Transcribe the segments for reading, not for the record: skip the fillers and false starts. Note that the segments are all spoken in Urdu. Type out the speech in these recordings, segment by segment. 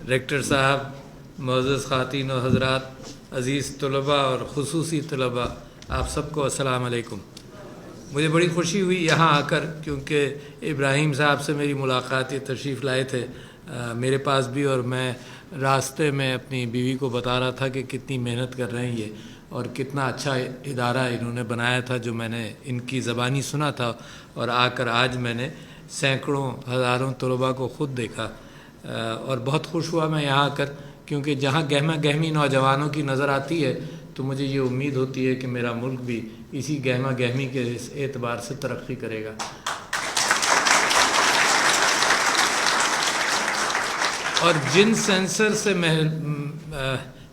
ریکٹر صاحب، معزز خواتین و حضرات، عزیز طلباء اور خصوصی طلباء، آپ سب کو السلام علیکم۔ مجھے بڑی خوشی ہوئی یہاں آ کر، کیونکہ ابراہیم صاحب سے میری ملاقات، یہ تشریف لائے تھے میرے پاس بھی، اور میں راستے میں اپنی بیوی کو بتا رہا تھا کہ کتنی محنت کر رہے ہیں یہ، اور کتنا اچھا ادارہ انہوں نے بنایا تھا جو میں نے ان کی زبانی سنا تھا، اور آ کر آج میں نے سینکڑوں ہزاروں طلباء کو خود دیکھا، اور بہت خوش ہوا میں یہاں آ کر، کیونکہ جہاں گہما گہمی نوجوانوں کی نظر آتی ہے تو مجھے یہ امید ہوتی ہے کہ میرا ملک بھی اسی گہما گہمی کے اس اعتبار سے ترقی کرے گا۔ اور جن سینسر سے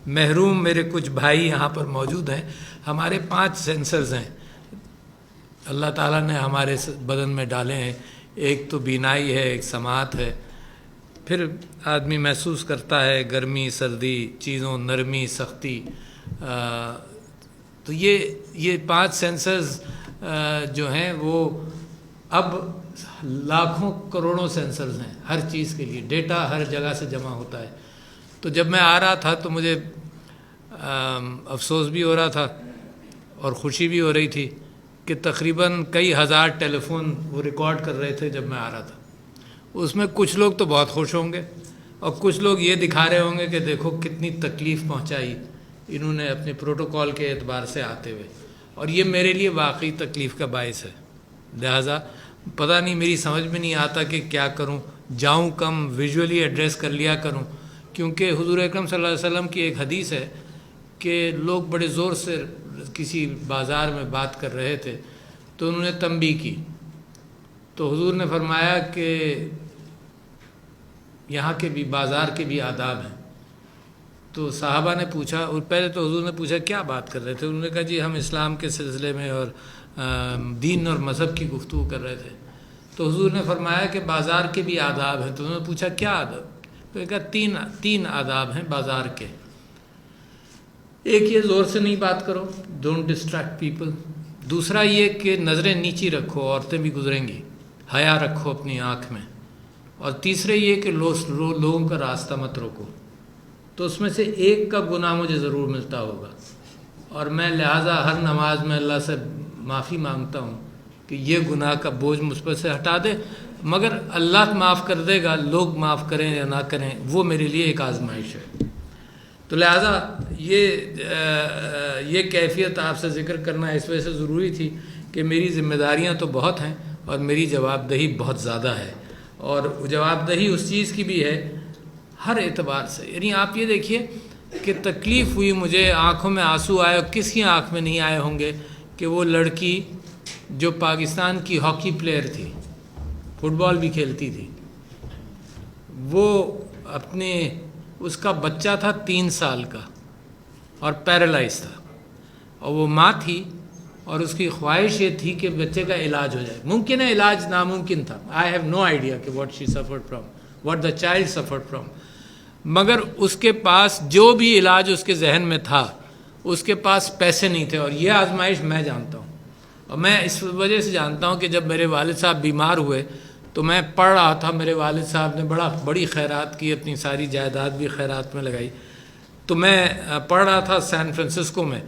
محروم میرے کچھ بھائی یہاں پر موجود ہیں، ہمارے 5 سینسرز ہیں اللہ تعالیٰ نے ہمارے بدن میں ڈالے ہیں۔ ایک تو بینائی ہے، ایک سماعت ہے، پھر آدمی محسوس کرتا ہے گرمی سردی، چیزوں نرمی سختی، تو یہ 5 سینسرز جو ہیں وہ اب لاکھوں کروڑوں سینسرز ہیں ہر چیز کے لیے، ڈیٹا ہر جگہ سے جمع ہوتا ہے۔ تو جب میں آ رہا تھا تو مجھے افسوس بھی ہو رہا تھا اور خوشی بھی ہو رہی تھی کہ تقریباً کئی ہزار ٹیلی فون وہ ریکارڈ کر رہے تھے جب میں آ رہا تھا۔ اس میں کچھ لوگ تو بہت خوش ہوں گے اور کچھ لوگ یہ دکھا رہے ہوں گے کہ دیکھو کتنی تکلیف پہنچائی انہوں نے اپنے پروٹوکول کے اعتبار سے آتے ہوئے، اور یہ میرے لیے واقعی تکلیف کا باعث ہے۔ لہٰذا پتہ نہیں، میری سمجھ میں نہیں آتا کہ کیا کروں، جاؤں کم، ویژولی ایڈریس کر لیا کروں، کیونکہ حضور اکرم صلی اللہ علیہ وسلم کی ایک حدیث ہے کہ لوگ بڑے زور سے کسی بازار میں بات کر رہے تھے تو انہوں نے تنبیہ کی، تو حضور نے فرمایا کہ یہاں کے بھی بازار کے بھی آداب ہیں۔ تو صحابہ نے پوچھا، اور پہلے تو حضور نے پوچھا کیا بات کر رہے تھے، انہوں نے کہا جی ہم اسلام کے سلسلے میں اور دین اور مذہب کی گفتگو کر رہے تھے۔ تو حضور نے فرمایا کہ بازار کے بھی آداب ہیں۔ تو انہوں نے پوچھا کیا آداب؟ تو کہا تین آداب ہیں بازار کے۔ ایک یہ زور سے نہیں بات کرو، ڈونٹ ڈسٹریکٹ پیپل۔ دوسرا یہ کہ نظریں نیچی رکھو، عورتیں بھی گزریں گی، حیا رکھو اپنی آنکھ میں۔ اور تیسرے یہ کہ لوگوں کا راستہ مت روکو۔ تو اس میں سے ایک کا گناہ مجھے ضرور ملتا ہوگا، اور میں لہٰذا ہر نماز میں اللہ سے معافی مانگتا ہوں کہ یہ گناہ کا بوجھ مجھ پر سے ہٹا دے، مگر اللہ معاف کر دے گا، لوگ معاف کریں یا نہ کریں وہ میرے لیے ایک آزمائش ہے۔ تو لہٰذا یہ کیفیت آپ سے ذکر کرنا اس وجہ سے ضروری تھی کہ میری ذمہ داریاں تو بہت ہیں اور میری جواب دہی بہت زیادہ ہے، اور جواب دہی اس چیز کی بھی ہے ہر اعتبار سے۔ یعنی آپ یہ دیکھیے کہ تکلیف ہوئی مجھے، آنکھوں میں آنسو آئے، اور کس کی آنکھ میں نہیں آئے ہوں گے کہ وہ لڑکی جو پاکستان کی ہاکی پلیئر تھی، فٹ بال بھی کھیلتی تھی، وہ اس کا بچہ تھا 3 سال کا اور پیرالائز تھا، اور وہ ماں تھی اور اس کی خواہش یہ تھی کہ بچے کا علاج ہو جائے۔ ممکن ہے علاج ناممکن تھا، آئی ہیو نو آئیڈیا کہ what she suffered from, what the child suffered from, مگر اس کے پاس جو بھی علاج اس کے ذہن میں تھا، اس کے پاس پیسے نہیں تھے۔ اور یہ آزمائش میں جانتا ہوں، اور میں اس وجہ سے جانتا ہوں کہ جب میرے والد صاحب بیمار ہوئے تو میں پڑھ رہا تھا، میرے والد صاحب نے بڑی خیرات کی، اپنی ساری جائیداد بھی خیرات میں لگائی، تو میں پڑھ رہا تھا سین فرانسسکو میں،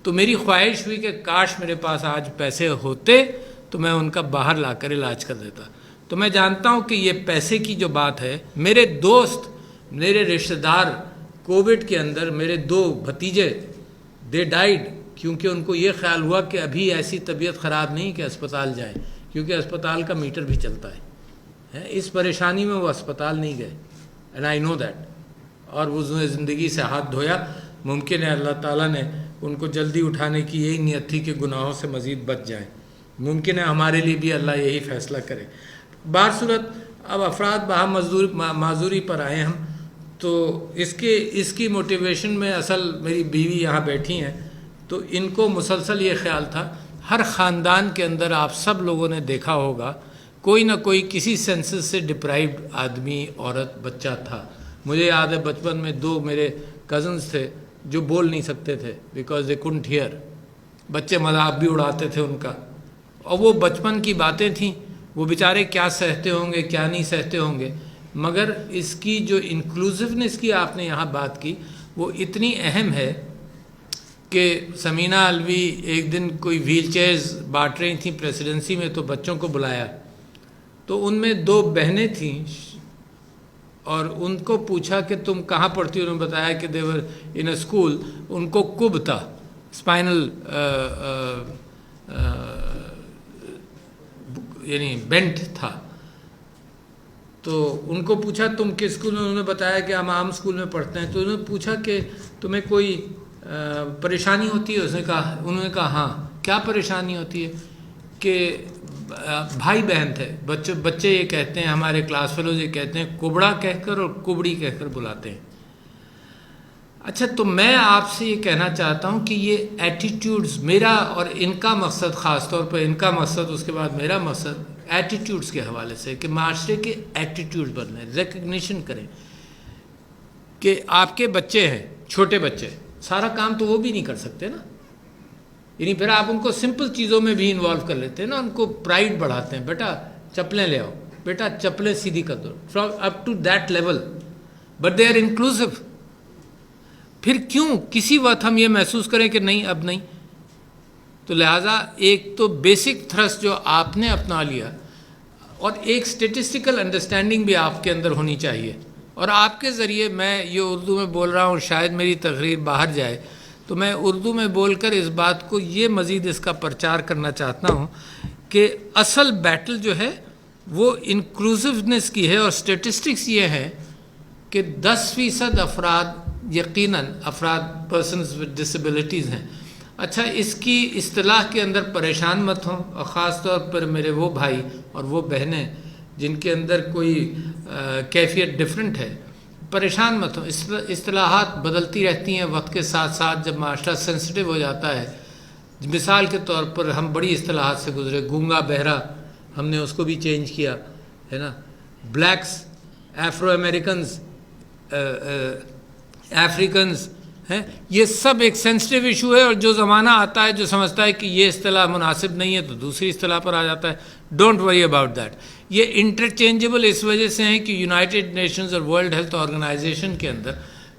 تو میری خواہش ہوئی کہ کاش میرے پاس آج پیسے ہوتے تو میں ان کا باہر لا کر علاج کر دیتا۔ تو میں جانتا ہوں کہ یہ پیسے کی جو بات ہے، میرے دوست، میرے رشتہ دار کووڈ کے اندر، میرے 2 بھتیجے دے ڈائیڈ، کیونکہ ان کو یہ خیال ہوا کہ ابھی ایسی طبیعت خراب نہیں کہ اسپتال جائیں، کیونکہ اسپتال کا میٹر بھی چلتا ہے۔ اس پریشانی میں وہ اسپتال نہیں گئے، اینڈ آئی نو دیٹ، اور وہ زندگی سے ہاتھ دھویا۔ ممکن ہے اللہ تعالیٰ نے ان کو جلدی اٹھانے کی یہی نیت تھی کہ گناہوں سے مزید بچ جائیں، ممکن ہے ہمارے لیے بھی اللہ یہی فیصلہ کرے۔ بہرصورت اب افراد باہم معذوری پر آئے ہم، تو اس کی موٹیویشن میں اصل میری بیوی یہاں بیٹھی ہیں، تو ان کو مسلسل یہ خیال تھا، ہر خاندان کے اندر آپ سب لوگوں نے دیکھا ہوگا کوئی نہ کوئی کسی سینسس سے ڈپرائیوڈ آدمی، عورت، بچہ تھا۔ مجھے یاد ہے بچپن میں 2 میرے کزنز تھے جو بول نہیں سکتے تھے بیکاز دے couldn't hear، بچے مذاق بھی اڑاتے تھے ان کا، اور وہ بچپن کی باتیں تھیں، وہ بیچارے کیا سہتے ہوں گے کیا نہیں سہتے ہوں گے۔ مگر اس کی جو انکلوزونیس کی آپ نے یہاں بات کی وہ اتنی اہم ہے کہ سمینہ علوی ایک دن کوئی ویل چیئرز بانٹ رہی تھیں پریسیڈنسی میں، تو بچوں کو بلایا، تو ان میں 2 بہنیں تھیں اور ان کو پوچھا کہ تم کہاں پڑھتی ہو، انہوں نے بتایا کہ دیور ان اے اسکول، ان کو کب تھا، اسپائنل یعنی بینٹ تھا، تو ان کو پوچھا تم کس اسکول میں، انہوں نے بتایا کہ ہم عام اسکول میں پڑھتے ہیں، تو انہوں نے پوچھا کہ تمہیں کوئی پریشانی ہوتی ہے، انہوں نے کہا ہاں، کیا پریشانی ہوتی ہے، کہ بھائی بہن تھے، بچے یہ کہتے ہیں، ہمارے کلاس فیلوز یہ کہتے ہیں کبڑا کہہ کر اور کبڑی کہہ کر بلاتے ہیں۔ اچھا، تو میں آپ سے یہ کہنا چاہتا ہوں کہ یہ ایٹیٹیوڈز، میرا اور ان کا مقصد، خاص طور پر ان کا مقصد، اس کے بعد میرا مقصد ایٹیٹیوڈز کے حوالے سے، کہ معاشرے کے ایٹیٹیوڈ بدلیں، ریکگنیشن کریں کہ آپ کے بچے ہیں، چھوٹے بچے، سارا کام تو وہ بھی نہیں کر سکتے نا، یعنی پھر آپ ان کو سمپل چیزوں میں بھی انوالو کر لیتے ہیں نا، ان کو پرائڈ بڑھاتے ہیں، بیٹا چپلیں لے آؤ، بیٹا چپلیں سیدھی کر دو، from up to that level, but they are inclusive. پھر کیوں کسی وقت ہم یہ محسوس کریں کہ نہیں اب نہیں؟ تو لہٰذا ایک تو بیسک تھرسٹ جو آپ نے اپنا لیا، اور ایک سٹیٹسٹیکل انڈرسٹینڈنگ بھی آپ کے اندر ہونی چاہیے، اور آپ کے ذریعے میں یہ اردو میں بول رہا ہوں، شاید میری تقریر باہر جائے تو میں اردو میں بول کر اس بات کو یہ مزید اس کا پرچار کرنا چاہتا ہوں کہ اصل بیٹل جو ہے وہ انکلوزونیس کی ہے، اور سٹیٹسٹکس یہ ہے کہ 10% افراد یقیناً پرسنز ود ڈسیبلٹیز ہیں۔ اچھا، اس کی اصطلاح کے اندر پریشان مت ہوں، اور خاص طور پر میرے وہ بھائی اور وہ بہنیں جن کے اندر کوئی کیفیت ڈیفرنٹ ہے، پریشان مت ہوں، اصطلاحات بدلتی رہتی ہیں وقت کے ساتھ ساتھ، جب معاشرہ سینسٹیو ہو جاتا ہے۔ مثال کے طور پر ہم بڑی اصطلاحات سے گزرے، گونگا بہرا، ہم نے اس کو بھی چینج کیا ہے نا، بلیکس، ایفرو امریکنز، افریکنز ہیں، یہ سب ایک سینسٹیو ایشو ہے، اور جو زمانہ آتا ہے جو سمجھتا ہے کہ یہ اصطلاح مناسب نہیں ہے تو دوسری اصطلاح پر آ جاتا ہے۔ Don't worry about that. یہ انٹرچینجبل اس وجہ سے ہیں کہ یونائٹڈ نیشنز اور ورلڈ ہیلتھ آرگنائزیشن کے اندر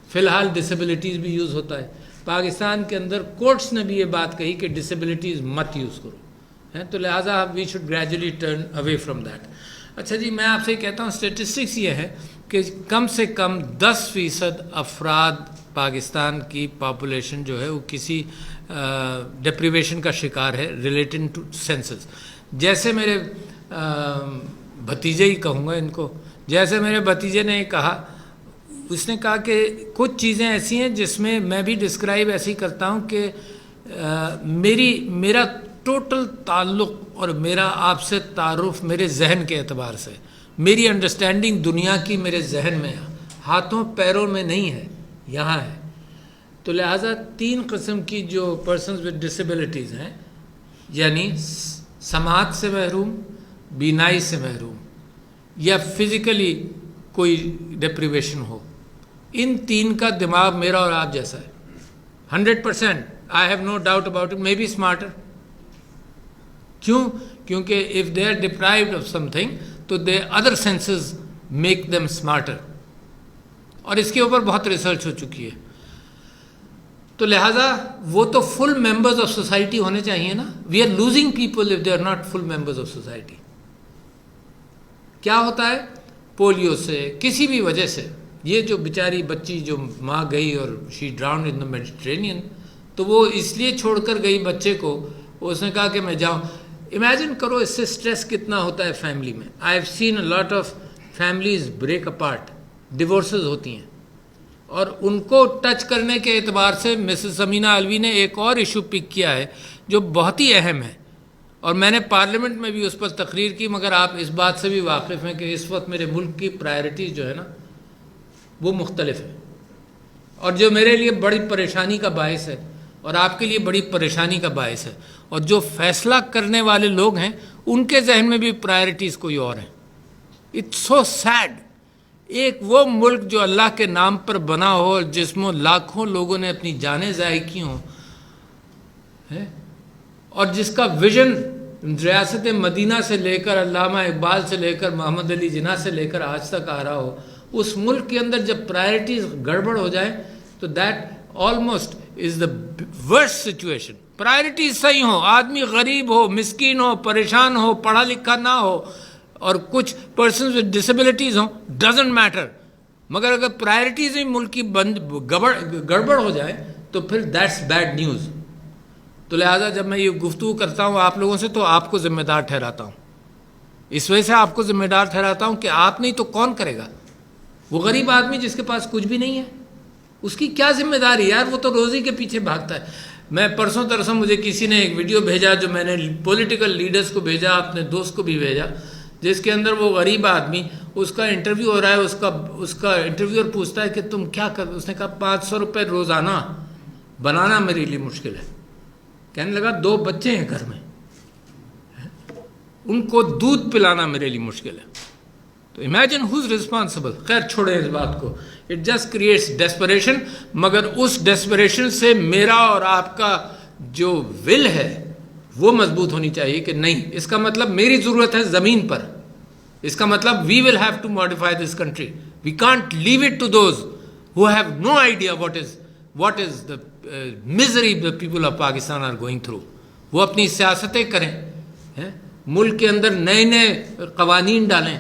فی الحال ڈسیبلٹیز بھی یوز ہوتا ہے۔ پاکستان کے اندر کورٹس نے بھی یہ بات کہی کہ ڈسیبلٹیز مت یوز کرو، تو لہٰذا we should gradually turn away from that. اچھا جی، میں آپ سے کہتا ہوں اسٹیٹسٹکس یہ ہے کہ کم سے کم 10% افراد پاکستان کی پاپولیشن جو ہے وہ کسی ڈپریویشن کا شکار ہے ریلیٹنگ ٹو سینسس۔ جیسے میرے بھتیجے ہی کہوں گا ان کو، جیسے میرے بھتیجے نے کہا، اس نے کہا کہ کچھ چیزیں ایسی ہیں جس میں میں بھی ڈسکرائب ایسی کرتا ہوں کہ میرا ٹوٹل تعلق اور میرا آپ سے تعارف میرے ذہن کے اعتبار سے، میری انڈرسٹینڈنگ دنیا کی میرے ذہن میں ہے، ہاتھوں پیروں میں نہیں ہے، یہاں ہے۔ تو لہٰذا 3 قسم کی جو پرسنز ود ڈسیبلٹیز ہیں، یعنی سماعت سے محروم، بینائی سے محروم، یا فزیکلی کوئی ڈپریویشن ہو، ان 3 کا دماغ میرا اور آپ جیسا ہے 100%۔ I have no doubt about it, may be smarter. کیوں؟ کیونکہ if they are deprived of something تو the other senses make them smarter, اور اس کے اوپر بہت ریسرچ ہو چکی ہے۔ تو لہٰذا وہ تو فل ممبرز آف سوسائٹی ہونے چاہیے نا۔ We are losing people if they are not full members of society. کیا ہوتا ہے؟ پولیو سے، کسی بھی وجہ سے، یہ جو بیچاری بچی جو ماں گئی اور شی ڈراؤنڈ ان دا میڈیٹرینین، تو وہ اس لیے چھوڑ کر گئی بچے کو، اس نے کہا کہ میں جاؤں۔ امیجن کرو اس سے سٹریس کتنا ہوتا ہے فیملی میں۔ I have seen a lot of families break apart, divorces ہوتی ہیں، اور ان کو ٹچ کرنے کے اعتبار سے مسز سمینہ علوی نے ایک اور ایشو پک کیا ہے جو بہت ہی اہم ہے، اور میں نے پارلیمنٹ میں بھی اس پر تقریر کی، مگر آپ اس بات سے بھی واقف ہیں کہ اس وقت میرے ملک کی پرائرٹیز جو ہے نا وہ مختلف ہیں، اور جو میرے لیے بڑی پریشانی کا باعث ہے اور آپ کے لیے بڑی پریشانی کا باعث ہے، اور جو فیصلہ کرنے والے لوگ ہیں ان کے ذہن میں بھی پرائرٹیز کوئی اور ہیں۔ It's so sad. ایک وہ ملک جو اللہ کے نام پر بنا ہو اور جس میں لاکھوں لوگوں نے اپنی جانیں ضائع کی ہوں، اور جس کا ویژن ریاست مدینہ سے لے کر علامہ اقبال سے لے کر محمد علی جناح سے لے کر آج تک آ رہا ہو، اس ملک کے اندر جب پرائرٹیز گڑبڑ ہو جائیں تو that almost is the worst situation. Priorities صحیح ہوں، آدمی غریب ہو، مسکین ہو، پریشان ہو، پڑھا لکھا نہ ہو، اور کچھ پرسنز ود ڈسیبلٹیز ہوں، ڈزنٹ میٹر، مگر اگر پرائرٹیز ہی ملک کی گڑبڑ ہو جائے تو پھر دیٹس بیڈ نیوز. تو لہٰذا جب میں یہ گفتگو کرتا ہوں آپ لوگوں سے تو آپ کو ذمہ دار ٹھہراتا ہوں. اس وجہ سے آپ کو ذمہ دار ٹھہراتا ہوں کہ آپ نہیں تو کون کرے گا؟ وہ غریب آدمی جس کے پاس کچھ بھی نہیں ہے، اس کی کیا ذمہ داری یار؟ وہ تو روزی کے پیچھے بھاگتا ہے. میں پرسوں ترسوں مجھے کسی نے ایک ویڈیو بھیجا جو میں نے پولیٹیکل لیڈرز کو بھیجا، اپنے دوست کو بھی بھیجا، جس کے اندر وہ غریب آدمی، اس کا انٹرویو ہو رہا ہے، اس کا انٹرویور پوچھتا ہے کہ تم کیا کر، اس نے کہا 500 روپے روزانہ بنانا میرے لیے مشکل ہے. کہنے لگا 2 بچے ہیں گھر میں، ان کو دودھ پلانا میرے لیے مشکل ہے. تو امیجن ہوز ریسپانسبل. خیر چھوڑیں اس بات کو، اٹ جسٹ کریٹس ڈیسپریشن. مگر اس ڈیسپریشن سے میرا اور آپ کا جو ول ہے وہ مضبوط ہونی چاہیے کہ نہیں، اس کا مطلب میری ضرورت ہے زمین پر، اس کا مطلب we will have to modify this country. We can't leave it to those who have no idea what is the misery the people of Pakistan are going through. وہ اپنی سیاستیں کریں، ملک کے اندر نئے نئے قوانین ڈالیں.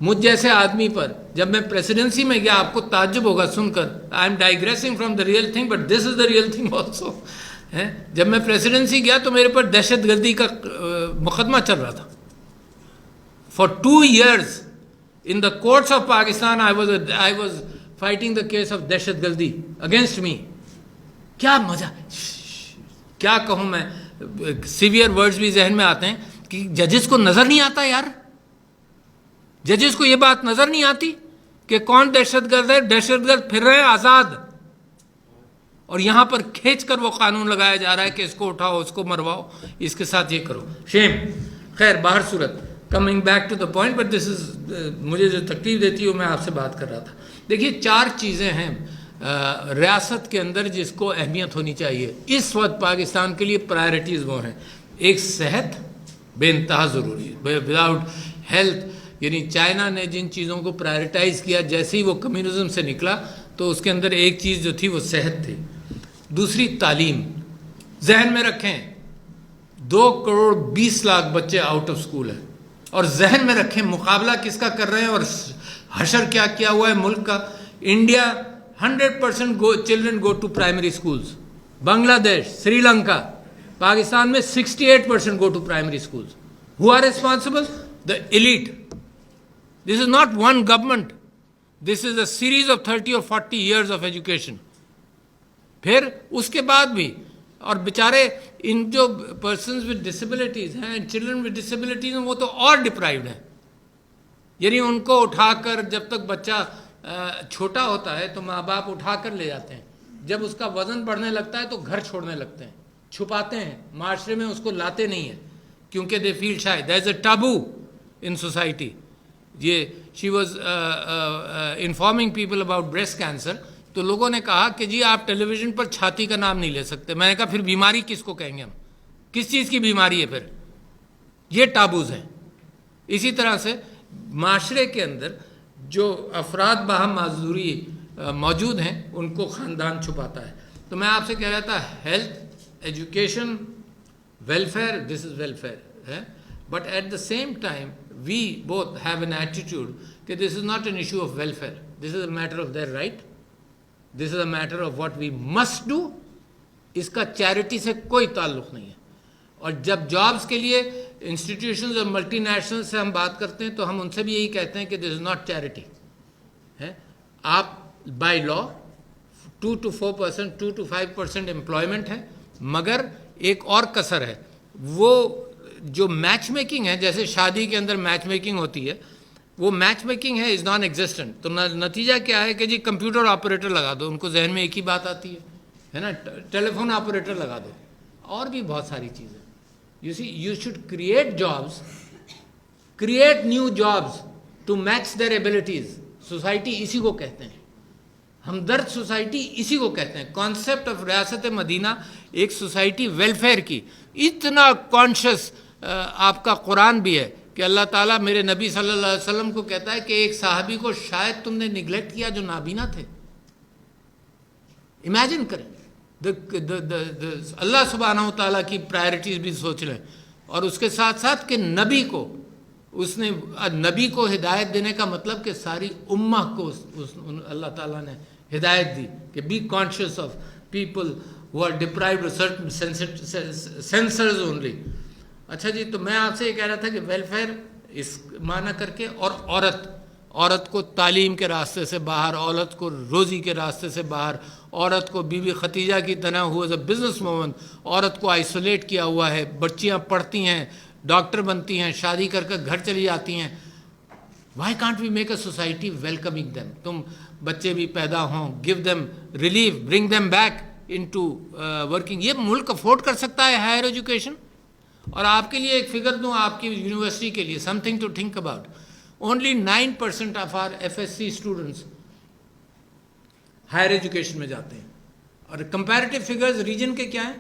مجھ جیسے آدمی پر جب میں پریسیڈنسی میں گیا، آپ کو تعجب ہوگا سن کر، I am digressing from the real thing but this is the real thing also. جب میں پریسیڈنسی گیا تو میرے پر دہشت گردی کا مقدمہ چل رہا تھا. For 2 years in the courts of Pakistan I was fighting the case of دہشت گردی against me. کیا مزہ، کیا کہوں میں، سیویئر ورڈز بھی ذہن میں آتے ہیں کہ ججز کو نظر نہیں آتا یار، ججز کو یہ بات نظر نہیں آتی کہ کون دہشت گرد ہے. دہشت گرد پھر رہے ہیں آزاد، اور یہاں پر کھینچ کر وہ قانون لگایا جا رہا ہے کہ اس کو اٹھاؤ، اس کو مرواؤ، اس کے ساتھ یہ کرو. شیم. خیر باہر صورت، coming back to the point, but this is مجھے جو تکلیف دیتی ہے وہ میں آپ سے بات کر رہا تھا. دیکھیے 4 چیزیں ہیں ریاست کے اندر جس کو اہمیت ہونی چاہیے اس وقت پاکستان کے لیے. پرائرٹیز وہ ہیں، ایک صحت بے انتہا ضروری ہے. وداؤٹ ہیلتھ، یعنی چائنا نے جن چیزوں کو پرائرٹائز کیا جیسے ہی وہ کمیونزم سے نکلا تو اس کے اندر ایک چیز جو تھی وہ صحت تھی. دوسری تعلیم. ذہن میں رکھیں 2 کروڑ 20 لاکھ بچے آؤٹ آف اسکول ہیں، اور ذہن میں رکھیں مقابلہ کس کا کر رہے ہیں اور حشر کیا کیا ہوا ہے ملک کا. India 100% children go to primary schools. بنگلہ دیش، سری لنکا، پاکستان میں 68% go to primary schools. Who are responsible? The elite. This is not one government. This is a series of 30 or 40 years of education. پھر اس کے بعد بھی، اور بیچارے ان جو persons with disabilities ہیں، children with disabilities ہیں، وہ تو اور deprived ہیں. یعنی ان کو اٹھا کر جب تک بچہ چھوٹا ہوتا ہے تو ماں باپ اٹھا کر لے جاتے ہیں، جب اس کا وزن بڑھنے لگتا ہے تو گھر چھوڑنے لگتے ہیں، چھپاتے ہیں، معاشرے میں اس کو لاتے نہیں ہیں کیونکہ دے فیل شائی. دیر از اے ٹابو ان سوسائٹی. یہ she was informing people about breast cancer, تو لوگوں نے کہا کہ جی آپ ٹیلی ویژن پر چھاتی کا نام نہیں لے سکتے. میں نے کہا پھر بیماری کس کو کہیں گے ہم، کس چیز کی بیماری ہے پھر؟ یہ ٹابوز ہیں. اسی طرح سے معاشرے کے اندر جو افراد باہم معذوری موجود ہیں ان کو خاندان چھپاتا ہے. تو میں آپ سے کہہ رہا تھا health, education, welfare, this is welfare. But at the same time we both have an attitude کہ this is not an issue of welfare, this is a matter of their right, this is a matter of what we must do. اس کا چیریٹی سے کوئی تعلق نہیں ہے. اور جب جابز کے لیے انسٹیٹیوشنز اور ملٹی نیشنل سے ہم بات کرتے ہیں تو ہم ان سے بھی یہی کہتے ہیں کہ دس از ناٹ چیریٹی. آپ by law 2 to 4%، 2 to 5% employment ہے، مگر ایک اور کسر ہے، وہ جو میچ میکنگ ہے، جیسے شادی کے اندر میچ میکنگ ہوتی ہے، وہ میچ میکنگ ہے از نان ایگزسٹنٹ. تو نتیجہ کیا ہے کہ جی کمپیوٹر آپریٹر لگا دو، ان کو ذہن میں ایک ہی بات آتی ہے نا، ٹیلی فون آپریٹر لگا دو، اور بھی بہت ساری چیزیں. You see, you should create jobs, create new jobs to match their abilities. Society اسی کو کہتے ہیں. ہمدرد سوسائٹی اسی کو کہتے ہیں. کانسیپٹ آف ریاست مدینہ ایک سوسائٹی ویلفیئر کی اتنا کانشیس آپ کا قرآن بھی ہے کہ اللہ تعالیٰ میرے نبی صلی اللہ علیہ وسلم کو کہتا ہے کہ ایک صحابی کو شاید تم نے نگلیکٹ کیا جو نابینا تھے. امیجن کریں اللہ سبحانہ و تعالیٰ کی پرائرٹیز بھی سوچ لیں, اور اس کے ساتھ ساتھ کہ نبی کو اس نے نبی کو ہدایت دینے کا مطلب کہ ساری امہ کو اللہ تعالیٰ نے ہدایت دی کہ be conscious of people who are deprived of certain sensors only. اچھا جی, تو میں آپ سے یہ کہہ رہا تھا کہ ویلفیئر اس معنی کر کے, اور عورت کو تعلیم کے راستے سے باہر, عورت کو روزی کے راستے سے باہر, عورت کو بی بی ختیجہ کی طرح ہو ایز اے بزنس وومن عورت کو آئسولیٹ کیا ہوا ہے. بچیاں پڑھتی ہیں, ڈاکٹر بنتی ہیں, شادی کر کے گھر چلی جاتی ہیں. Why can't we make a society welcoming them? تم بچے بھی پیدا ہوں, give them relief, bring them back into working. یہ ملک افورڈ کر سکتا ہے ہائر ایجوکیشن. اور آپ کے لیے ایک فگر دوں آپ کی یونیورسٹی کے لیے, something to think about. Only 9% of our FSC students higher education میں جاتے ہیں. اور کمپیریٹیو فگرز ریجن کے کیا ہیں؟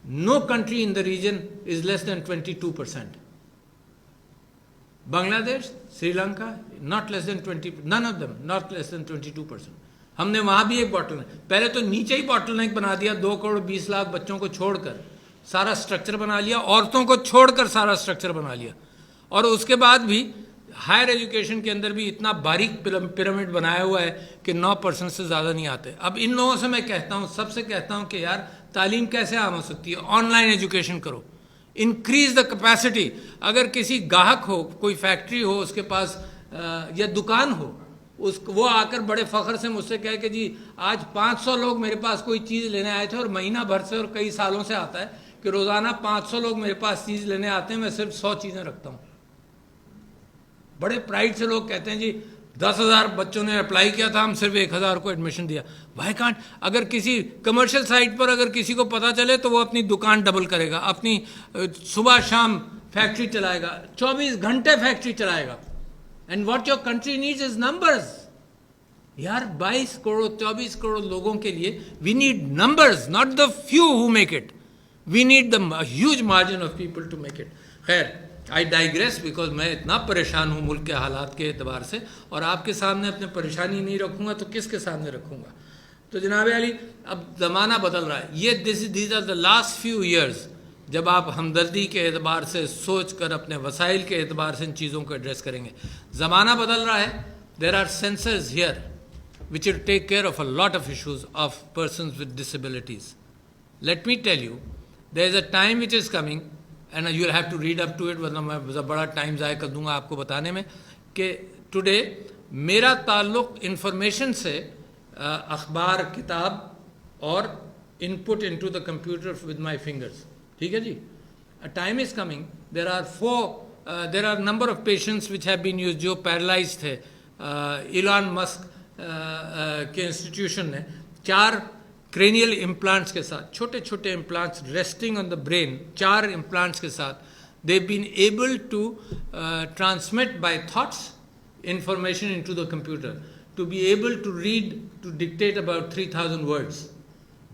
No country in the region از لیس دین 22%. بنگلہ دیش, Sri Lanka, not less then 20, none of them not less دین 22%. ہم نے وہاں بھی ایک باٹل نیک, پہلے تو نیچے ہی باٹل نیک بنا دیا, 2 کروڑ 20 لاکھ بچوں کو چھوڑ کر سارا سٹرکچر بنا لیا, عورتوں کو چھوڑ کر سارا سٹرکچر بنا لیا. اور اس کے بعد بھی ہائر ایجوکیشن کے اندر بھی اتنا باریک پیرامڈ بنایا ہوا ہے کہ 9% سے زیادہ نہیں آتے. اب ان لوگوں سے میں کہتا ہوں, سب سے کہتا ہوں کہ یار تعلیم کیسے عام ہو سکتی ہے؟ آن لائن ایجوکیشن کرو, انکریز دا کیپیسٹی. اگر کسی گاہک ہو, کوئی فیکٹری ہو اس کے پاس یا دکان ہو, وہ آ کر بڑے فخر سے مجھ سے کہے کہ جی آج 500 لوگ میرے پاس کوئی چیز لینے آئے تھے, اور مہینہ بھر سے اور کئی سالوں سے آتا ہے کہ روزانہ 500 لوگ میرے پاس چیز لینے آتے ہیں, میں صرف 100 چیزیں رکھتا ہوں. بڑے پرائڈ سے لوگ کہتے ہیں جی 10,000 بچوں نے اپلائی کیا تھا, ہم صرف 1,000 کو ایڈمیشن دیا. Why can't? اگر کسی کمرشل سائٹ پر اگر کسی کو پتہ چلے تو وہ اپنی دکان ڈبل کرے گا, اپنی صبح شام فیکٹری چلائے گا, 24 گھنٹے فیکٹری چلائے گا. And what your country needs is numbers. یار 22 کروڑ 24 کروڑ لوگوں کے لیے we need numbers, not the few who make it. We need the huge margin of people to make it. خیر, آئی ڈائیگریس بیکاز میں اتنا پریشان ہوں ملک کے حالات کے اعتبار سے, اور آپ کے سامنے اپنے پریشانی نہیں رکھوں گا تو کس کے سامنے رکھوں گا؟ تو جناب علی, اب زمانہ بدل رہا ہے. یہ these are the last few years جب آپ ہمدردی کے اعتبار سے سوچ کر اپنے وسائل کے اعتبار سے ان چیزوں کو ایڈریس کریں گے. زمانہ بدل رہا ہے. There are sensors here which will take care of a lot of issues of persons with disabilities. Let me tell you, there is a time which is coming and you will have to read up to it, ورنہ میں بڑا ٹائم ضائع کر دوں گا آپ کو بتانے میں, کہ ٹوڈے میرا تعلق انفارمیشن سے اخبار, کتاب اور input into the computer with my fingers. ٹھیک ہے جی. A time is coming, there are number of patients which have been used جو پیرالائز تھے. ایلان مسک کے انسٹیٹیوشن نے 4 کرینیل امپلانٹس کے ساتھ, چھوٹے چھوٹے implants resting on the brain, 4 implants کے ساتھ they've been able to transmit by thoughts information into the computer, to be able to read, to dictate about 3,000 words.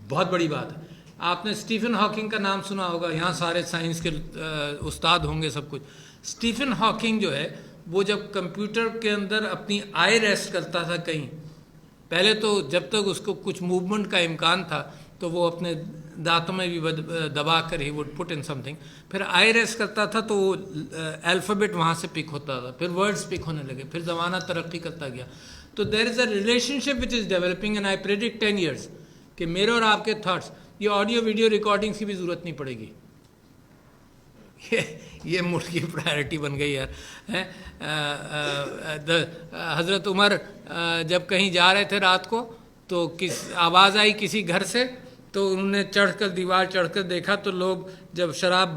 بہت بڑی بات ہے. آپ نے اسٹیفن ہاکنگ کا نام سنا ہوگا, یہاں سارے سائنس کے استاد ہوں گے سب کچھ. اسٹیفن ہاکنگ جو ہے وہ جب کمپیوٹر کے اندر اپنی آئی ریسٹ کرتا تھا کہیں, پہلے تو جب تک اس کو کچھ موومنٹ کا امکان تھا تو وہ اپنے دانتوں میں بھی دبا کر he would put in some thing, پھر آئی ریسٹ کرتا تھا تو وہ الفابیٹ وہاں سے پک ہوتا تھا, پھر ورڈز پک ہونے لگے, پھر زمانہ ترقی کرتا گیا. تو there is a relationship which is developing and I predict 10 years کہ میرے اور آپ کے تھاٹس, یہ آڈیو ویڈیو ریکارڈنگس کی بھی ضرورت نہیں پڑے گی. یہ ملک کی پرائرٹی بن گئی یار. حضرت عمر جب کہیں جا رہے تھے رات کو تو آواز آئی کسی گھر سے, تو انہوں نے دیوار چڑھ کر دیکھا تو لوگ, جب شراب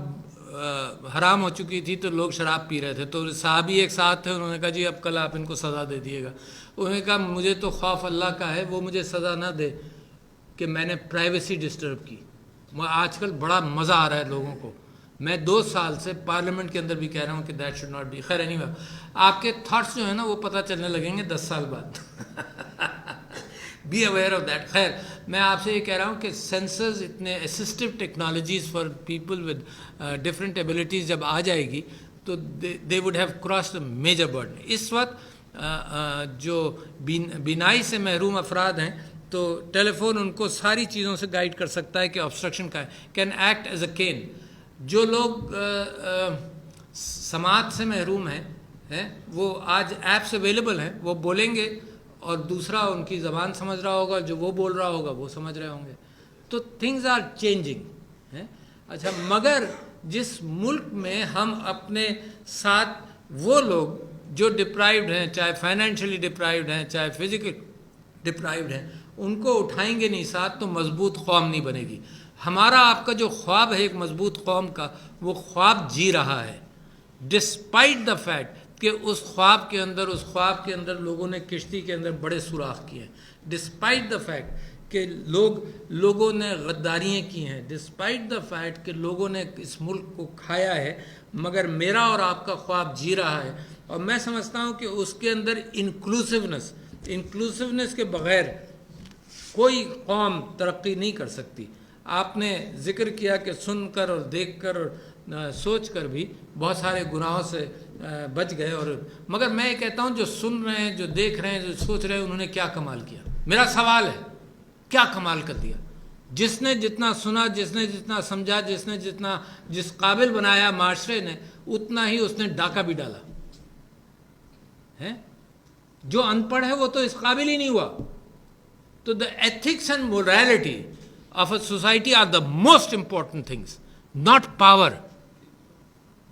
حرام ہو چکی تھی تو لوگ شراب پی رہے تھے. تو صحابی ایک ساتھ تھے, انہوں نے کہا جی اب کل آپ ان کو سزا دے دیے گا. انہوں نے کہا مجھے تو خوف اللہ کا ہے, وہ مجھے سزا نہ دے کہ میں نے پرائیویسی ڈسٹرب کی. آج کل بڑا مزہ آ رہا ہے لوگوں کو. میں 2 سال سے پارلیمنٹ کے اندر بھی کہہ رہا ہوں کہ دیٹ شوڈ ناٹ بی. خیر نہیں ہوا, آپ کے تھاٹس جو ہیں نا وہ پتہ چلنے لگیں گے 10 سال بعد. Be aware of that. خیر میں آپ سے یہ کہہ رہا ہوں کہ سینسرز اتنے assistive technologies for people with different abilities جب آ جائے گی تو they would have crossed a major burden. اس وقت جو بینائی سے محروم افراد ہیں تو ٹیلی فون ان کو ساری چیزوں سے گائیڈ کر سکتا ہے کہ آبسٹرکشن کا ہے, can act as a can. جو لوگ سماعت سے محروم ہیں وہ آج ایپس اویلیبل ہیں, وہ بولیں گے اور دوسرا ان کی زبان سمجھ رہا ہوگا, جو وہ بول رہا ہوگا وہ سمجھ رہے ہوں گے. تو تھنگز آر چینجنگ. اچھا, مگر جس ملک میں ہم اپنے ساتھ وہ لوگ جو ڈپرائیوڈ ہیں, چاہے فائنینشلی ڈپرائیوڈ ہیں, چاہے فزیکلی ڈپرائیوڈ ہیں, ان کو اٹھائیں گے نہیں ساتھ تو مضبوط قوم نہیں بنے گی. ہمارا آپ کا جو خواب ہے ایک مضبوط قوم کا, وہ خواب جی رہا ہے ڈسپائٹ دا فیکٹ کہ اس خواب کے اندر لوگوں نے کشتی کے اندر بڑے سوراخ کیے ہیں, ڈسپائٹ دا فیکٹ کہ لوگوں نے غداریاں کی ہیں, ڈسپائٹ دا فیکٹ کہ لوگوں نے اس ملک کو کھایا ہے, مگر میرا اور آپ کا خواب جی رہا ہے. اور میں سمجھتا ہوں کہ اس کے اندر انکلوسیونیس کے بغیر کوئی قوم ترقی نہیں کر سکتی. آپ نے ذکر کیا کہ سن کر اور دیکھ کر اور سوچ کر بھی بہت سارے گناہوں سے بچ گئے, اور مگر میں یہ کہتا ہوں جو سن رہے ہیں, جو دیکھ رہے ہیں, جو سوچ رہے ہیں, انہوں نے کیا کمال کیا؟ میرا سوال ہے کیا کمال کر دیا؟ جس نے جتنا سنا, جس نے جتنا سمجھا, جس قابل بنایا معاشرے نے, اتنا ہی اس نے ڈاکہ بھی ڈالا ہے. جو ان پڑھ ہے وہ تو اس قابل ہی نہیں ہوا. تو the ethics and morality of a society are the most important things, not power.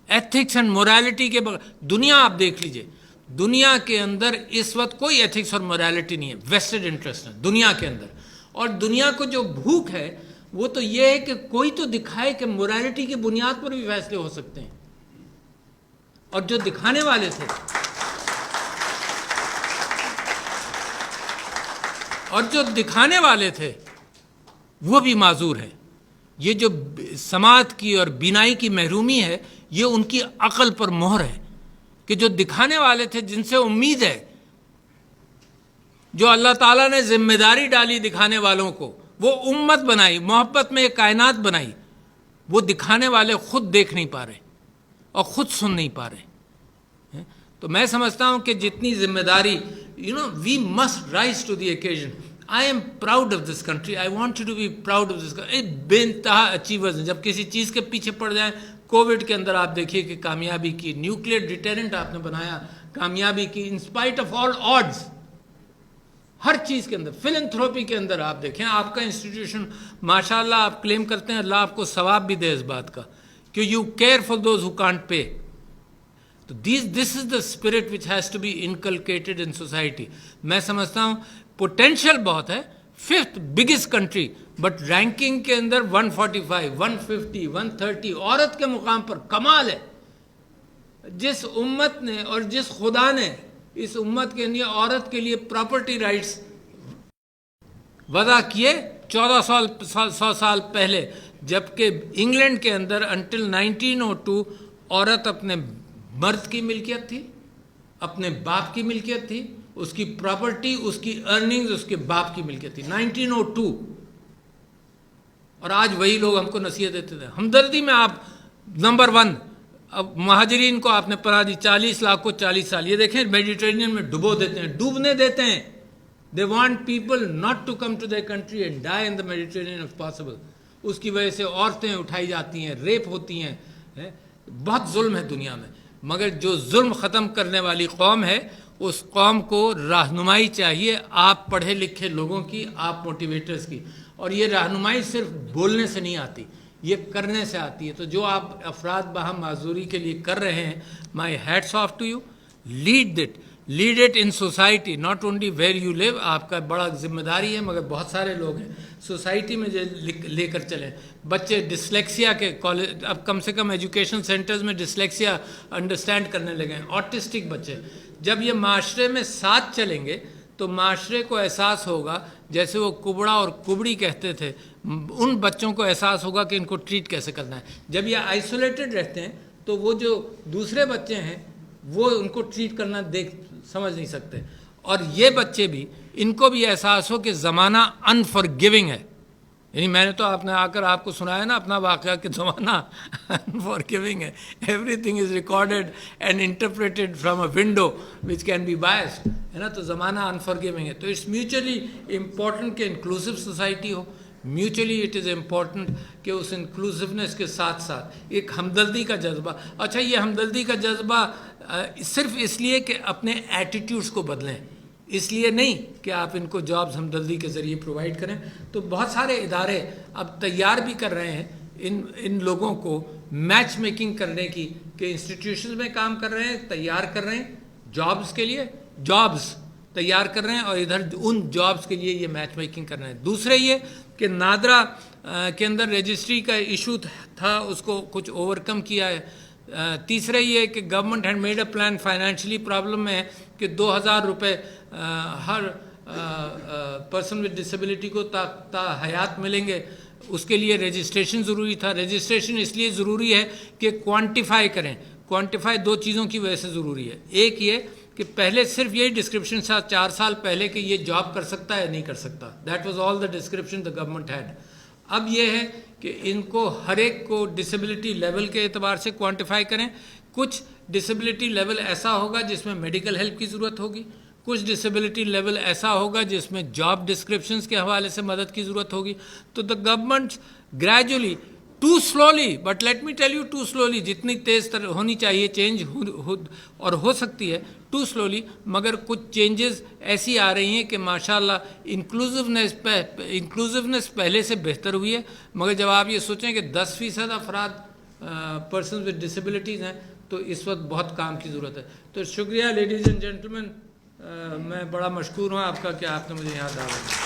Ethics and morality کے بغیر دنیا آپ دیکھ لیجئے, دنیا کے اندر اس وقت کوئی ایتھکس اور morality نہیں ہے, ویسٹڈ انٹرسٹ ہے دنیا کے اندر. اور دنیا کو جو بھوک ہے وہ تو یہ ہے کہ کوئی تو دکھائے کہ morality کی بنیاد پر بھی فیصلے ہو سکتے ہیں. اور جو دکھانے والے تھے وہ بھی معذور ہے. یہ جو سماعت کی اور بینائی کی محرومی ہے یہ ان کی عقل پر مہر ہے کہ جو دکھانے والے تھے, جن سے امید ہے, جو اللہ تعالیٰ نے ذمہ داری ڈالی دکھانے والوں کو, وہ امت بنائی, محبت میں ایک کائنات بنائی, وہ دکھانے والے خود دیکھ نہیں پا رہے اور خود سن نہیں پا رہے. تو میں سمجھتا ہوں کہ جتنی ذمہ داری, we must rise to the occasion. I am proud of this country. I want you to be proud of this country. بے انتہا اچیورز ہیں. جب کسی چیز کے پیچھے پڑ جائیں, کووڈ کے اندر آپ دیکھیے کہ کامیابی کی, نیوکلیئر ڈیٹرنٹ آپ نے بنایا, کامیابی کی, in spite of all odds. ہر چیز کے اندر, فلنتھروپی کے اندر آپ دیکھیں, آپ کا انسٹیٹیوشن ماشاء اللہ آپ کلیم کرتے ہیں, اللہ آپ کو ثواب بھی دے اس بات کا کہ you care for those who can't pay. تو this is the spirit which has to be inculcated in society. میں سمجھتا ہوں پوٹینشیل بہت ہے, 5th biggest country, but ranking کے اندر 145, 150, 130 عورت کے مقام پر. کمال ہے. جس امت نے اور جس خدا نے اس امت کے لیے عورت کے لیے پراپرٹی رائٹس وضع کیے 1400 سال پہلے, جبکہ انگلینڈ کے اندر انٹل 1902 عورت اپنے مرد کی ملکیت تھی, اپنے باپ کی ملکیت تھی, اس کی پراپرٹی, اس کی ارننگز اس کے باپ کی ملکیت تھی. 1902. اور آج وہی لوگ ہم کو نصیحت دیتے تھے. ہمدردی میں آپ نمبر 1. اب مہاجرین کو آپ نے پناہ دی, 40 لاکھ کو 40 سال. یہ دیکھیں میڈیٹرینین میں ڈبو دیتے ہیں, ڈوبنے دیتے ہیں. They want people not to come to their country and die in the Mediterranean if possible. اس کی وجہ سے عورتیں اٹھائی جاتی ہیں, ریپ ہوتی ہیں, بہت ظلم ہے دنیا میں. مگر جو ظلم ختم کرنے والی قوم ہے, اس قوم کو رہنمائی چاہیے آپ پڑھے لکھے لوگوں کی, آپ موٹیویٹرز کی. اور یہ رہنمائی صرف بولنے سے نہیں آتی, یہ کرنے سے آتی ہے. تو جو آپ افراد باہم معذوری کے لیے کر رہے ہیں, my hats off to you. Lead it in society, not only where you live. آپ کا بڑا ذمہ داری ہے, مگر بہت سارے لوگ ہیں سوسائٹی میں جو لے کر چلیں. بچے ڈسلیکسیا کے کالج, اب کم سے کم ایجوکیشن سینٹرز میں ڈسلیکسیا انڈرسٹینڈ کرنے لگے ہیں, آٹسٹک بچے. جب یہ معاشرے میں ساتھ چلیں گے تو معاشرے کو احساس ہوگا, جیسے وہ کبڑا اور کبڑی کہتے تھے, ان بچوں کو احساس ہوگا کہ ان کو ٹریٹ کیسے کرنا ہے. جب یہ آئسولیٹڈ رہتے ہیں تو وہ جو دوسرے بچے ہیں وہ ان کو ٹریٹ کرنا سمجھ نہیں سکتے. اور یہ بچے بھی، ان کو بھی احساس ہو کہ زمانہ انفارگیونگ ہے. یعنی میں نے تو آپ نے آ کر آپ کو سنایا نا اپنا واقعہ کہ زمانہ انفارگیونگ ہے. Everything is recorded and interpreted from a window which can be biased, ہے نا. تو زمانہ انفارگیونگ ہے. تو اٹس میوچلی امپورٹنٹ کہ انکلوسیو سوسائٹی ہو. میوچلی اٹ از امپورٹنٹ کہ اس انکلوسیونیس کے ساتھ ساتھ ایک ہمدردی کا جذبہ. اچھا، یہ ہمدردی کا جذبہ صرف اس لیے کہ اپنے ایٹیٹیوڈس کو بدلیں، اس لیے نہیں کہ آپ ان کو جابز ہمدردی کے ذریعے پرووائڈ کریں. تو بہت سارے ادارے اب تیار بھی کر رہے ہیں ان لوگوں کو میچ میکنگ کرنے کی، کہ انسٹیٹیوشنز میں کام کر رہے ہیں، تیار کر رہے ہیں جابز کے لیے، جابز تیار کر رہے ہیں، اور ادھر ان جابز کے لیے یہ میچ میکنگ کر رہے ہیں. دوسرے یہ کہ نادرا کے اندر رجسٹری کا ایشو تھا، اس کو کچھ اوور کم کیا ہے. تیسرا یہ کہ government had made a plan, financially problem میں ہے کہ 2,000 روپے ہر پرسن ود ڈسیبلٹی کو تا حیات ملیں گے. اس کے لیے رجسٹریشن ضروری تھا. رجسٹریشن اس لیے ضروری ہے کہ کوانٹیفائی کریں. کوانٹیفائی دو چیزوں کی وجہ سے ضروری ہے. ایک یہ کہ پہلے صرف یہی ڈسکرپشن تھا 4 سال پہلے کہ یہ جاب کر سکتا ہے نہیں کر سکتا. That was all the description the government had. اب یہ ہے کہ ان کو ہر ایک کو ڈسیبلٹی لیول کے اعتبار سے کوانٹیفائی کریں. کچھ ڈسیبلٹی لیول ایسا ہوگا جس میں میڈیکل ہیلپ کی ضرورت ہوگی، کچھ ڈسیبلٹی لیول ایسا ہوگا جس میں جاب ڈسکرپشنز کے حوالے سے مدد کی ضرورت ہوگی. تو the government gradually, to slowly, but let me tell you to slowly, جتنی تیز ہونی چاہیے چینج اور ہو سکتی ہے ٹو سلولی، مگر کچھ چینجز ایسی آ رہی ہیں کہ ماشاءاللہ انکلوزونیس پہلے سے بہتر ہوئی ہے. مگر جب آپ یہ سوچیں کہ 10% افراد پرسنز ود ڈسیبلٹیز ہیں تو اس وقت بہت کام کی ضرورت ہے. تو شکریہ لیڈیز اینڈ جینٹلمین، میں بڑا مشکور ہوں آپ کا کہ آپ نے مجھے یہاں دعوت دی.